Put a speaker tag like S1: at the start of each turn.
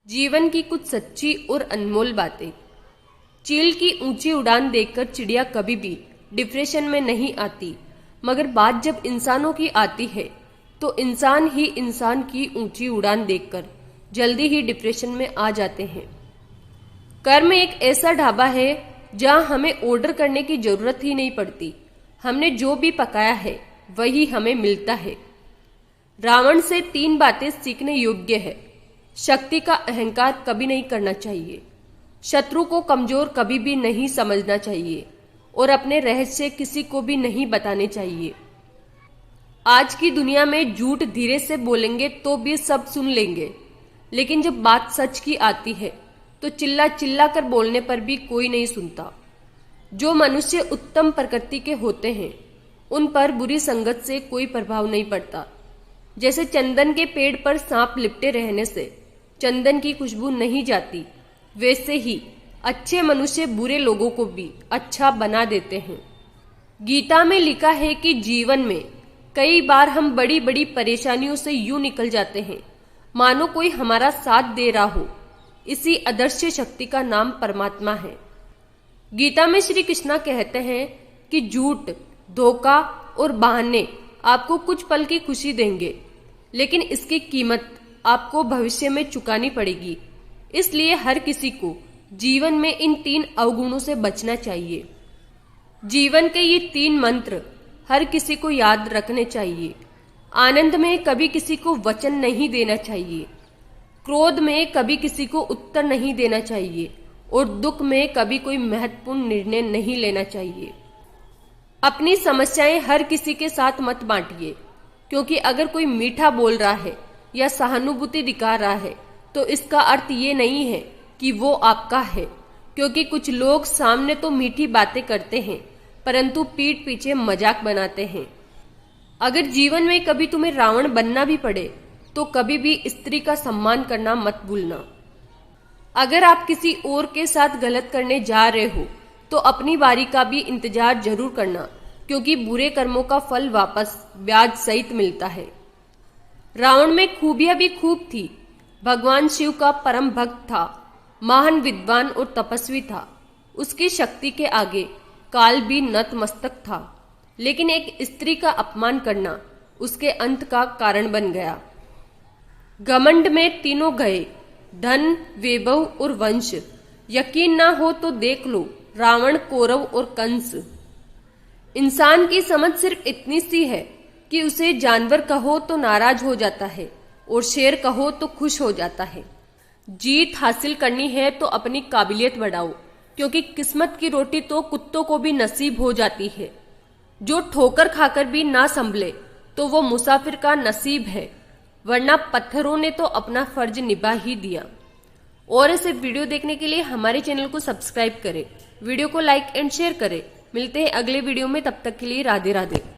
S1: जीवन की कुछ सच्ची और अनमोल बातें। चील की ऊंची उड़ान देखकर चिड़िया कभी भी डिप्रेशन में नहीं आती, मगर बात जब इंसानों की आती है तो इंसान ही इंसान की ऊंची उड़ान देखकर जल्दी ही डिप्रेशन में आ जाते हैं। कर्म एक ऐसा ढाबा है जहां हमें ऑर्डर करने की जरूरत ही नहीं पड़ती। हमने जो भी पकाया है वही हमें मिलता है। रावण से 3 बातें सीखने योग्य है। शक्ति का अहंकार कभी नहीं करना चाहिए, शत्रु को कमजोर कभी भी नहीं समझना चाहिए और अपने रहस्य किसी को भी नहीं बताने चाहिए। आज की दुनिया में झूठ धीरे से बोलेंगे तो भी सब सुन लेंगे, लेकिन जब बात सच की आती है तो चिल्ला चिल्ला कर बोलने पर भी कोई नहीं सुनता। जो मनुष्य उत्तम प्रकृति के होते हैं उन पर बुरी संगत से कोई प्रभाव नहीं पड़ता। जैसे चंदन के पेड़ पर सांप लिपटे रहने से चंदन की खुशबू नहीं जाती, वैसे ही अच्छे मनुष्य बुरे लोगों को भी अच्छा बना देते हैं। गीता में लिखा है कि जीवन में कई बार हम बड़ी बड़ी परेशानियों से यूं निकल जाते हैं मानो कोई हमारा साथ दे रहा हो। इसी अदृश्य शक्ति का नाम परमात्मा है। गीता में श्री कृष्णा कहते हैं कि झूठ, धोखा और बहाने आपको कुछ पल की खुशी देंगे, लेकिन इसकी कीमत आपको भविष्य में चुकानी पड़ेगी। इसलिए हर किसी को जीवन में इन 3 अवगुणों से बचना चाहिए। जीवन के ये 3 मंत्र हर किसी को याद रखने चाहिए। आनंद में कभी किसी को वचन नहीं देना चाहिए, क्रोध में कभी किसी को उत्तर नहीं देना चाहिए और दुख में कभी कोई महत्वपूर्ण निर्णय नहीं लेना चाहिए। अपनी समस्याएं हर किसी के साथ मत बांटिए, क्योंकि अगर कोई मीठा बोल रहा है या सहानुभूति दिखा रहा है तो इसका अर्थ ये नहीं है कि वो आपका है। क्योंकि कुछ लोग सामने तो मीठी बातें करते हैं परंतु पीठ पीछे मजाक बनाते हैं। अगर जीवन में कभी तुम्हें रावण बनना भी पड़े तो कभी भी स्त्री का सम्मान करना मत भूलना। अगर आप किसी और के साथ गलत करने जा रहे हो तो अपनी बारी का भी इंतजार जरूर करना, क्योंकि बुरे कर्मों का फल वापस ब्याज सहित मिलता है। रावण में खूबियां भी खूब थी। भगवान शिव का परम भक्त था, महान विद्वान और तपस्वी था। उसकी शक्ति के आगे काल भी नतमस्तक था, लेकिन एक स्त्री का अपमान करना उसके अंत का कारण बन गया। घमंड में तीनों गए, धन, वैभव और वंश। यकीन ना हो तो देख लो रावण, कौरव और कंस। इंसान की समझ सिर्फ इतनी सी है कि उसे जानवर कहो तो नाराज हो जाता है और शेर कहो तो खुश हो जाता है। जीत हासिल करनी है तो अपनी काबिलियत बढ़ाओ, क्योंकि किस्मत की रोटी तो कुत्तों को भी नसीब हो जाती है। जो ठोकर खाकर भी ना संभले तो वो मुसाफिर का नसीब है, वरना पत्थरों ने तो अपना फर्ज निभा ही दिया। और ऐसे वीडियो देखने के लिए हमारे चैनल को सब्सक्राइब करें, वीडियो को लाइक एंड शेयर करें। मिलते हैं अगले वीडियो में, तब तक के लिए राधे राधे।